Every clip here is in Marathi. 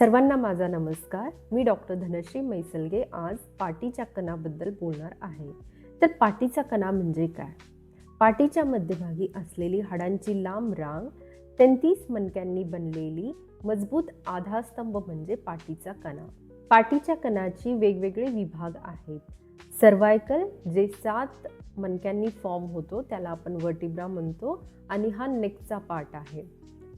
सर्वांना माझा नमस्कार. मी डॉक्टर धनश्री मैसलगे आज पाठीच्या कणाबद्दल बोलणार आहे. तर पाठीचा कणा म्हणजे काय? पाठीच्या मध्यभागी असलेली हाडांची लांब रांग 33 मणक्यांनी बनलेली मजबूत आधारस्तंभ म्हणजे पाठीचा कणा. पाठीच्या कणाची वेगवेगळे विभाग आहेत. सर्वायकल जे 7 मणक्यांनी फॉर्म होतो त्याला आपण वर्टिब्रा म्हणतो आणि हा नेकचा पार्ट आहे.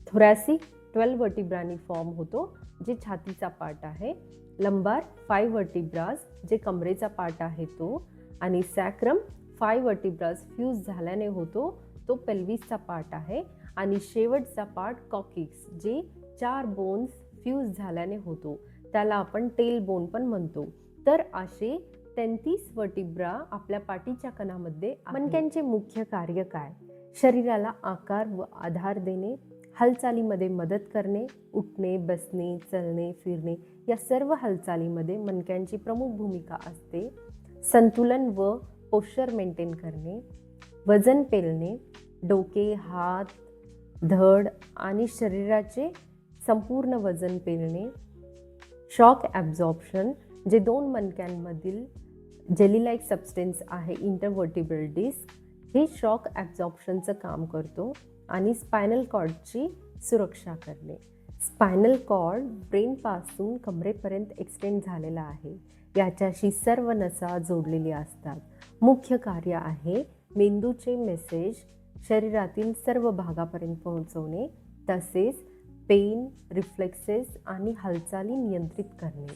थोरॅसिक 12 वर्टिब्रानी फॉर्म होतो जे छातीचा पार्ट आहे. लंबार 5 वर्टिब्राज जे कमरेचा पार्ट आहे तो, आणि सॅक्रम 5 वर्टिब्राज फ्यूज झाल्याने होतो तो पेल्विसचा पार्ट आहे. आणि शेवटचा पार्ट कॉकिक्स जे 4 बोन्स फ्यूज झाल्याने होतो त्याला आपण टेल बोन पण म्हणतो. तर असे 33 वर्टिब्रा आपल्या पाठीच्या कणामध्ये. मणक्यांचे मुख्य कार्य काय? शरीराला आकार व आधार देणे, हालचालीमध्ये मदत करणे, उठणे, बसणे, चलणे, फिरणे या सर्व हालचालीमध्ये मणक्यांची प्रमुख भूमिका असते. संतुलन व पोश्चर मेंटेन करणे, वजन पेलणे, डोके, हात, धड आणि शरीराचे संपूर्ण वजन पेलणे, शॉक ॲब्झॉर्प्शन जे 2 मणक्यांमधील जेली लाईक सबस्टन्स आहे इंटरवर्टिब्रल डिस्क, हे शॉक ॲब्झॉर्प्शनचं काम करतो. आणि स्पायनल कॉर्डची सुरक्षा करणे. स्पायनल कॉर्ड ब्रेनपासून कमरेपर्यंत एक्सटेंड झालेला आहे. याच्याशी सर्व नसा जोडलेली असतात. मुख्य कार्य आहे मेंदूचे मेसेज शरीरातील सर्व भागापर्यंत पोहोचवणे, तसेच पेन, रिफ्लेक्सेस आणि हालचाली नियंत्रित करणे.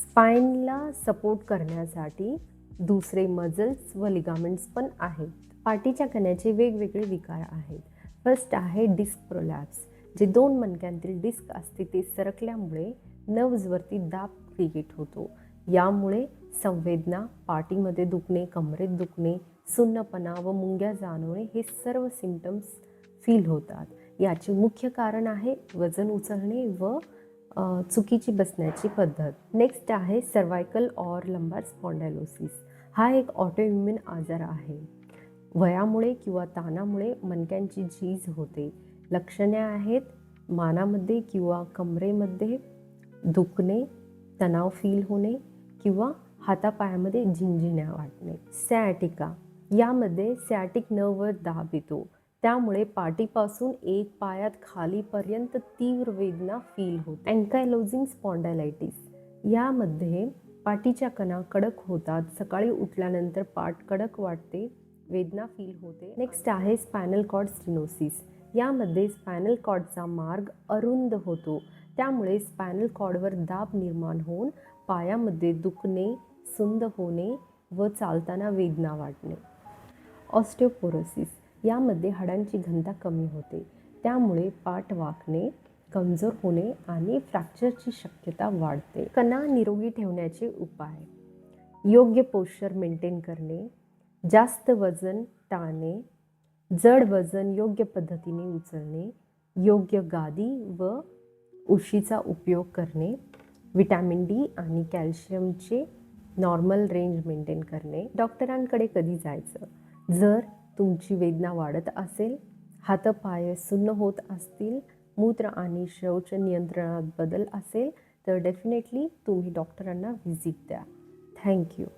स्पाइनला सपोर्ट करण्यासाठी दुसरे मजल्स व लिगामेंट्स पण आहेत. पाठीच्या कण्याचे वेगवेगळे विकार आहेत. फर्स्ट आहे डिस्क प्रोलॅप्स, जे 2 मणक्यांतील डिस्क असते ते सरकल्यामुळे नर्व्जवरती दाब क्रिएट होतो. यामुळे संवेदना, पाठीमध्ये दुखणे, कमरेत दुखणे, सुन्नपणा व मुंग्या जाणवणे हे सर्व सिम्पटम्स फील होतात. याचे मुख्य कारण आहे वजन उचलणे व चुकीची बसण्याची पद्धत. नेक्स्ट आहे सर्वायकल ऑर लंबार स्पॉन्डायलोसिस. हा एक ऑटोइम्युन आजार आहे. वयामुळे किंवा ताणामुळे मणक्यांची झीज होते. लक्षणे आहेत मानामध्ये किंवा कमरेमध्ये दुखणे, तणाव फील होणे किंवा हातापायामध्ये झिंझिण्या वाटणे. सॅटिका, यामध्ये सॅटिक नर्ववर दाब येतो. त्यामुळे पाठीपासून एक पायात खालीपर्यंत तीव्र वेदना फील होते. अँकायलोजिंग स्पॉन्डायलायटिस, यामध्ये पाठीच्या कणा कडक होतात. सकाळी उठल्यानंतर पाठ कडक वाटते, वेदना फील होते. नेक्स्ट आहे स्पायनल कॉर्ड स्टिनोसिस. यामध्ये स्पायनल कॉर्डचा मार्ग अरुंद होतो. त्यामुळे स्पायनल कॉर्डवर दाब निर्माण होऊन पायामध्ये दुखणे, सुंद होणे व चालताना वेदना वाटणे. ऑस्टिओपोरोसिस, यामध्ये हाडांची घनता कमी होते. त्यामुळे पाठ वाकणे, कमजोर होणे आणि फ्रॅक्चरची शक्यता वाढते. कणा निरोगी ठेवण्याचे उपाय: योग्य पोश्चर मेंटेन करणे, जास्त वजन टाळणे, जड वजन योग्य पद्धतीने उचलणे, योग्य गादी व उशीचा उपयोग करणे, विटॅमिन डी आणि कॅल्शियमचे नॉर्मल रेंज मेंटेन करणे. डॉक्टरांकडे कधी जायचं? जर तुमची वेदना वाढत असेल, हातपाय सुन्न होत असतील, मूत्र आणि शौच नियंत्रणात बदल असेल तर डेफिनेटली तुम्ही डॉक्टरांना व्हिजिट द्या. थँक्यू.